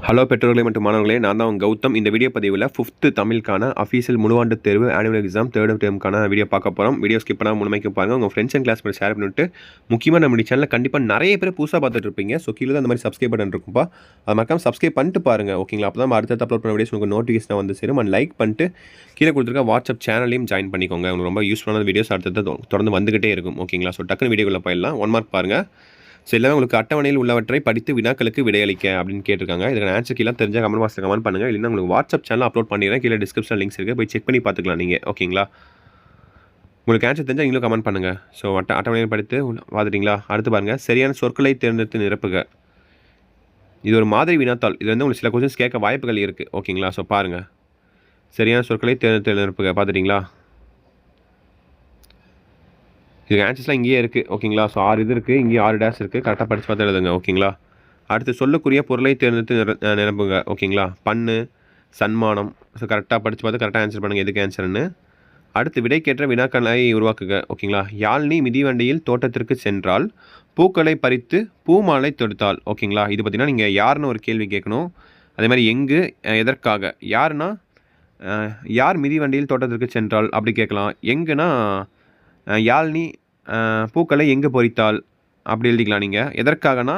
Hello பெற்றோர்களே மற்றும் மாணவர்களே, நான் தான் உங்கள் கௌதம். இந்த வீடியோ பதிவில் 5th தமிழுக்கான அஃபீஷியல் முழுஆண்டு தேர்வு ஆனுவல் எக்ஸாம் 3rd டேர்முக்கான வீடியோ பார்க்க போகிறோம். வீடியோ ஸ்கிப் பண்ணாமல் முழுமைக்கு பாருங்கள். உங்கள் ஃப்ரெண்ட்ஸ் அண்ட் கிளாஸ் ஷேர் பண்ணிவிட்டு, முக்கியமாக நம்ம சேனலில் கண்டிப்பாக நிறைய பேர் புதுசாக பார்த்துட்டு இருப்பீங்க. ஸோ கீழே தான் அந்த மாதிரி சப்ஸ்கிரைப் பட்டன் இருக்கும்ப்பா. அது மறக்காம சப்ஸ்கிரைப் பண்ணிட்டு பாருங்கள். ஓகேங்களா? அப்போ தான் அடுத்த அப்லோட் பண்ண வீடியோஸ் உங்களுக்கு நோட்டிஃபிகேஷன் வந்து சேரும். அண்ட் லைக் பண்ணிட்டு கீழே கொடுத்துருக்க வாட்ஸ்அப் சேனலையும் ஜாயின் பண்ணிக்கோங்க. உங்களுக்கு ரொம்ப யூஸ்ஃபுல்லான வீடியோஸ் அடுத்தது தொடர்ந்து வந்துகிட்டே இருக்கும். ஓகேங்களா? ஸோ டக்குன்னு வீடியோக்குள்ளே போயிடலாம். 1 மார்க் பாருங்கள். ஸோ எல்லாமே உங்களுக்கு அட்டவணையில் உள்ளவற்றை படித்து வினாக்களுக்கு விடையளிக்க அப்படின்னு கேட்டிருக்காங்க. இதுக்கு ஆன்சர் கீழே தெரிஞ்சால் கமெண்ட் பாக்ஸில் கமெண்ட் பண்ணுங்கள். இல்லைன்னா உங்களுக்கு வாட்ஸ்அப் சேனல் அப்லோட் பண்ணிடுறேன். கீழே டிஸ்கிரிப்ஷன் லிங்க்ஸ் இருக்குது, போய் செக் பண்ணி பார்த்துக்கலாம் நீங்கள். ஓகேங்களா? உங்களுக்கு ஆன்சர் தெரிஞ்சால் நீங்களும் கமெண்ட் பண்ணுங்கள். ஸோ அட்டவணையில் படித்து பார்த்துட்டிங்களா? அடுத்து பாருங்கள், சரியான சொற்களை தேர்ந்தெடுத்து நிரப்புக. இது ஒரு மாதிரி வினாத்தாள். இது வந்து உங்களுக்கு சில கொஸ்டின்ஸ் கேட்க வாய்ப்புகள் இருக்குது. ஓகேங்களா? ஸோ பாருங்கள், சரியான சொற்களை தேர்ந்தெடுத்து நிரப்புக. பார்த்துட்டிங்களா? இதுக்கு ஆன்சர்ஸ்லாம் இங்கேயே இருக்குது. ஓகேங்களா? ஸோ 6 இது இருக்குது, இங்கேயே 6 டேஷ் இருக்குது. கரெக்டாக படித்து பார்த்து எழுதுங்க. ஓகேங்களா? அடுத்து சொல்லுக்குரிய பொருளை தேர்ந்தெடுத்து நிரப்புங்க. ஓகேங்களா? பண்ணு, சன்மானம். ஸோ கரெக்டாக படித்து பார்த்து கரெக்டாக ஆன்சர் பண்ணுங்கள் எதுக்கு ஆன்சர்னு. அடுத்து விடைக்கேற்ற வினாக்களை உருவாக்குக. ஓகேங்களா? யாழ்னி மிதிவண்டியில் தோட்டத்திற்கு சென்றால் பூக்களை பறித்து பூமாலை தொடுத்தாள். ஓகேங்களா? இது பார்த்திங்கன்னா நீங்கள் யாருன்னு ஒரு கேள்வி கேட்கணும். அதே மாதிரி எங்கு, எதற்காக. யாருன்னா யார் மிதிவண்டியில் தோட்டத்திற்கு சென்றால் அப்படி கேட்கலாம். எங்குன்னா யாழ்னி பூக்களை எங்கே பொறித்தாள் அப்படி எழுதிக்கலாம் நீங்கள். எதற்காகனா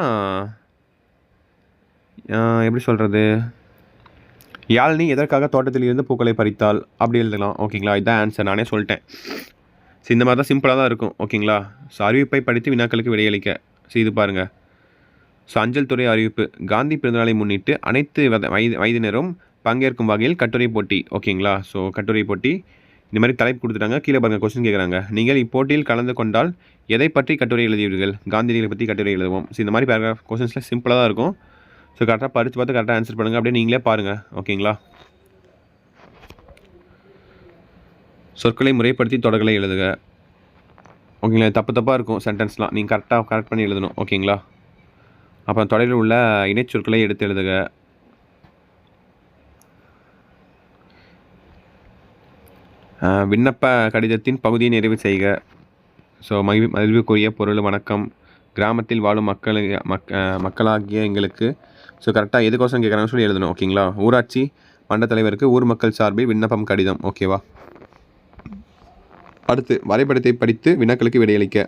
எப்படி சொல்கிறது, யாழ்னி எதற்காக தோட்டத்தில் இருந்து பூக்களை பறித்தாள் அப்படி எழுதலாம். ஓகேங்களா? இதுதான் ஆன்சர், நானே சொல்லிட்டேன். ஸோ இந்த மாதிரி தான் சிம்பிளாக தான் இருக்கும். ஓகேங்களா? ஸோ அறிவிப்பை படித்து வினாக்களுக்கு விடையளிக்க. ஸோ இது பாருங்கள். ஸோ அஞ்சல் துறை அறிவிப்பு, காந்தி பிறந்தநாளை முன்னிட்டு அனைத்து வயதினரும் பங்கேற்கும் வகையில் கட்டுரை போட்டி. ஓகேங்களா? ஸோ கட்டுரை போட்டி இந்த மாதிரி தலைப்பு கொடுத்துட்டாங்க. கீழே பாருங்கள், கொஸ்டின் கேட்குறாங்க. நீங்கள் இப்போட்டியில் கலந்து கொண்டால் எதை பற்றி கட்டுரை எழுதுவீர்கள்? காந்தியடிகளை பற்றி கட்டுரை எழுதுவோம். ஸோ இந்த மாதிரி பேராகிராஃப் கொஸ்டின்ஸில் சிம்பிளாக தான் இருக்கும். ஸோ கரெக்டாக படித்து பார்த்து கரெக்டாக ஆன்சர் பண்ணுங்கள். அப்படியே நீங்களே பாருங்கள். ஓகேங்களா? சொற்களை முறைப்படுத்தி தொடர்களை எழுதுக. ஓகேங்களா? தப்பாக இருக்கும் சென்டென்ஸ்லாம், நீங்கள் கரெக்ட் பண்ணி எழுதணும். ஓகேங்களா? அப்புறம் தொடரில் உள்ள இணைச்சொற்களை எடுத்து எழுதுக. விண்ணப்ப கடிதத்தின் பகுதியை நிறைவு செய்க. ஸோ மகிழ்வுக்குரிய பொருள் வணக்கம், கிராமத்தில் வாழும் மக்களாகிய எங்களுக்கு. ஸோ கரெக்டாக எதுக்கோசம் கேட்குறாங்கன்னு சொல்லி எழுதணும். ஓகேங்களா? ஊராட்சி மன்ற தலைவருக்கு ஊர் மக்கள் சார்பில் விண்ணப்பம் கடிதம். ஓகேவா? அடுத்து வரைபடத்தை படித்து வினாக்களுக்கு விடையளிக்க.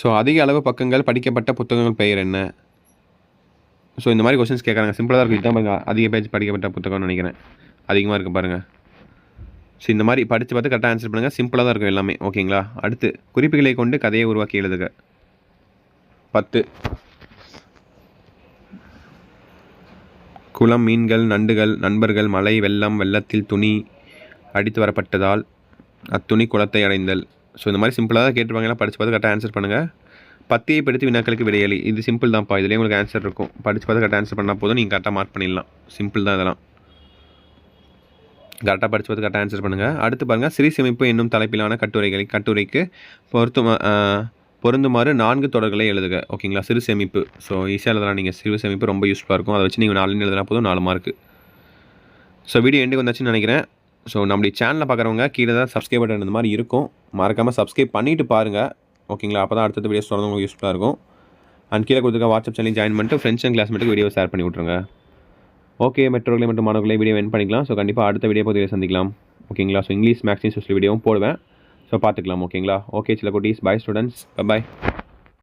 ஸோ அதிக அளவு பக்கங்கள் படிக்கப்பட்ட புத்தகங்கள் பெயர் என்ன? ஸோ இந்த மாதிரி கொஸ்டின்ஸ் கேட்குறாங்க. சிம்பிளாக தான் இருக்கும். இதுதான் பாருங்கள், அதிக பேஜ் படிக்கப்பட்ட புத்தகம்னு நினைக்கிறேன். அதிகமாக இருக்குது பாருங்கள். ஸோ இந்த மாதிரி படித்து பார்த்து கரெக்டாக ஆன்சர் பண்ணுங்கள். சிம்பிளாக தான் இருக்கும் எல்லாமே. ஓகேங்களா? அடுத்து குறிப்புகளை கொண்டு கதையை உருவாக்கி எழுதுக. 10 குளம், மீன்கள், நண்டுகள், நண்பர்கள், மழை, வெள்ளம், வெள்ளத்தில் துணி அடித்து வரப்பட்டதால் அத்துணி குளத்தை அடைந்தல். ஸோ இந்த மாதிரி சிம்பிளாக தான் கேட்டுருவாங்க. எல்லாம் படித்து பார்த்து கரெக்டாக ஆன்சர் பண்ணுங்கள். 10ஐ படித்து வினாக்களுக்கு விடையளி. இது சிம்பிள் தான்ப்பா. இதுலேயே உங்களுக்கு ஆன்சர் இருக்கும். படித்து பார்த்து கரெக்டாக ஆன்சர் பண்ணால் போதும், நீங்கள் கரெக்டாக மார்க் பண்ணிடலாம். சிம்பிள் தான் இதெல்லாம். கரெக்டாக படித்து பார்த்து கரெக்டாக ஆன்சர் பண்ணுங்கள். அடுத்து பாருங்கள், சிறு சேமிப்பு என்னும் தலைப்பிலான கட்டுரைக்கு பொருந்துமாறு 4 தொடர்களை எழுதுக. ஓகேங்களா? சிறு சேமிப்பு. ஸோ ஈஸியாக எழுதலாம் நீங்கள். சிறு சேமிப்பு ரொம்ப யூஸ்ஃபுல்லாக இருக்கும். அதை வச்சு நீங்கள் 4 எழுதினா போதும், 4 மார்க்கு. ஸோ வீடியோ எண்டுக்கு வந்தாச்சுன்னு நினைக்கிறேன். ஸோ நம்மளுடைய சேனலில் பார்க்குறவங்க கீழே தான் சப்ஸ்கிரைப் பட்டன் இந்த மாதிரி இருக்கும். மறக்காமல் சப்ஸ்கிரைப் பண்ணிவிட்டு பாருங்கள். ஓகேங்களா? அப்போ தான் அடுத்தது வீடியோஸ் தொடர்ந்து உங்களுக்கு யூஸ்ஃபுல்லாக இருக்கும். அண்ட் கீழே கொடுத்துருக்க வாட்ஸ்அப் சேனல் ஜாயின் பண்ணிட்டு ஃப்ரெண்ட்ஸ் அண்ட் கிளாஸ்மேட்டுக்கு வீடியோ ஷேர் பண்ணி விட்ருங்க. ஓகே, மெட்ரோக்களை மற்றும் மாணவர்களை வீடியோ என் பண்ணிக்கலாம். ஸோ கண்டிப்பாக அடுத்த வீடியோ பதிவில் சந்திக்கலாம். ஓகேங்களா? ஸோ இங்கிலீஷ், மேக்ஸின், சோஷியல் வீடியோவும் போடுவேன். ஸோ பார்த்துக்கலாம். ஓகேங்களா? ஓகே சில குட்டீஸ், பாய் ஸ்டூடெண்ட்ஸ், பாய்.